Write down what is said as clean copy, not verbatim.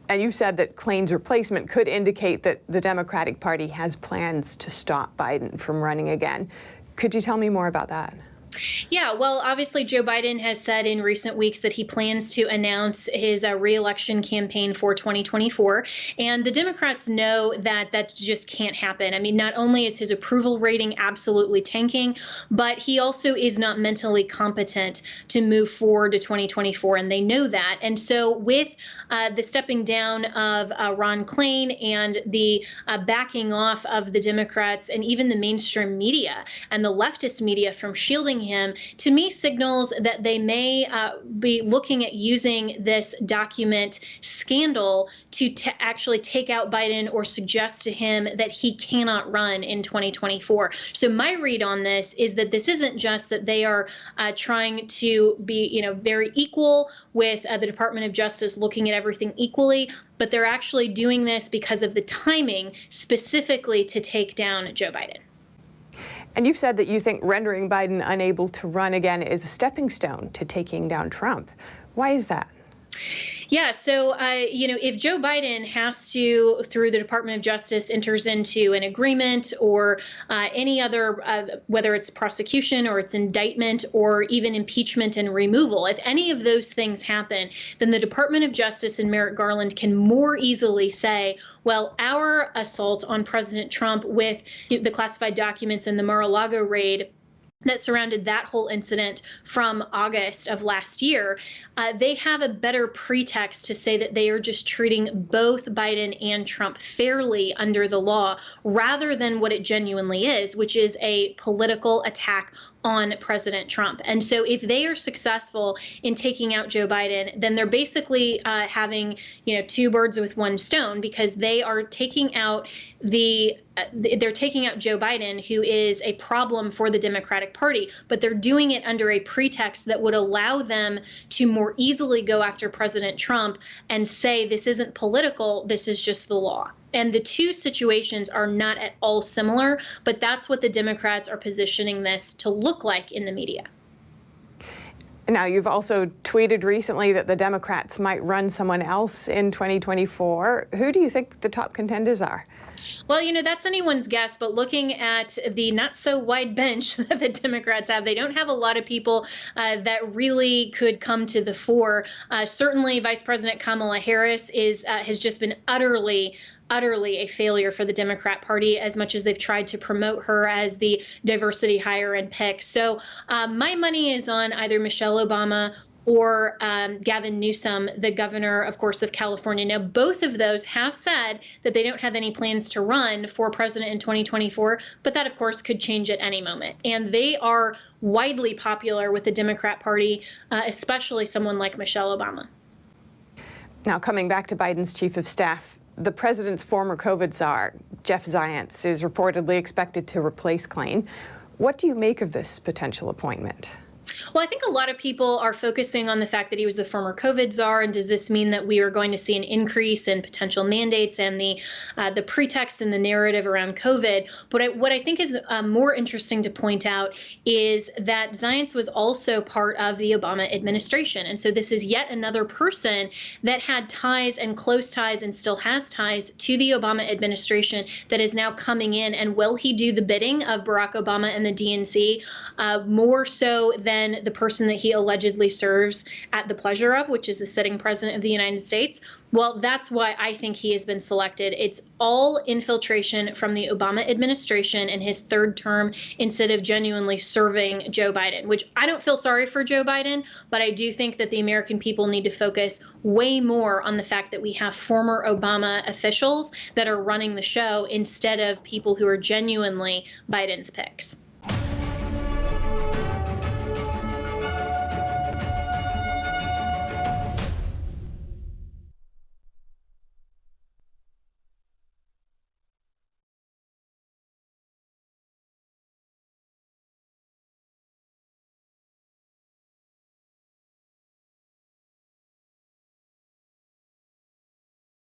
And you said that Klain's replacement could indicate that the Democratic Party has plans to stop Biden from running again. Could you tell me more about that? Yeah, well, obviously, Joe Biden has said in recent weeks that he plans to announce his reelection campaign for 2024. And the Democrats know that that just can't happen. I mean, not only is his approval rating absolutely tanking, but he also is not mentally competent to move forward to 2024. And they know that. And so with the stepping down of Ron Klain and the backing off of the Democrats and even the mainstream media and the leftist media from shielding him, to me signals that they may be looking at using this document scandal to actually take out Biden or suggest to him that he cannot run in 2024. So my read on this is that this isn't just that they are trying to be, very equal with the Department of Justice looking at everything equally, but they're actually doing this because of the timing specifically to take down Joe Biden. And you've said that you think rendering Biden unable to run again is a stepping stone to taking down Trump. Why is that? Yeah, so, if Joe Biden has to, through the Department of Justice, enters into an agreement or any other, whether it's prosecution or it's indictment or even impeachment and removal, if any of those things happen, then the Department of Justice and Merrick Garland can more easily say, well, our assault on President Trump with the classified documents and the Mar-a-Lago raid that surrounded that whole incident from August of last year, they have a better pretext to say that they are just treating both Biden and Trump fairly under the law, rather than what it genuinely is, which is a political attack on President Trump. And so if they are successful in taking out Joe Biden, then they're basically having, two birds with one stone, because they are taking out they're taking out Joe Biden, who is a problem for the Democratic Party, but they're doing it under a pretext that would allow them to more easily go after President Trump and say, this isn't political, this is just the law. And the two situations are not at all similar, but that's what the Democrats are positioning this to look like in the media. Now, you've also tweeted recently that the Democrats might run someone else in 2024. Who do you think the top contenders are? Well, that's anyone's guess, but looking at the not so wide bench that the Democrats have, they don't have a lot of people that really could come to the fore. Certainly, Vice President Kamala Harris has just been utterly a failure for the Democrat Party, as much as they've tried to promote her as the diversity hire and pick. So my money is on either Michelle Obama or Gavin Newsom, the governor, of course, of California. Now, both of those have said that they don't have any plans to run for president in 2024, but that, of course, could change at any moment. And they are widely popular with the Democrat Party, especially someone like Michelle Obama. Now, coming back to Biden's chief of staff, the president's former COVID czar, Jeff Zients, is reportedly expected to replace Klain. What do you make of this potential appointment? Well, I think a lot of people are focusing on the fact that he was the former COVID czar, and does this mean that we are going to see an increase in potential mandates and the pretext and the narrative around COVID? But what I think is more interesting to point out is that Zients was also part of the Obama administration, and so this is yet another person that had ties and close ties and still has ties to the Obama administration that is now coming in. And will he do the bidding of Barack Obama and the DNC more so than the person that he allegedly serves at the pleasure of, which is the sitting president of the United States? Well, that's why I think he has been selected. It's all infiltration from the Obama administration and his third term, instead of genuinely serving Joe Biden, which I don't feel sorry for Joe Biden, but I do think that the American people need to focus way more on the fact that we have former Obama officials that are running the show instead of people who are genuinely Biden's picks.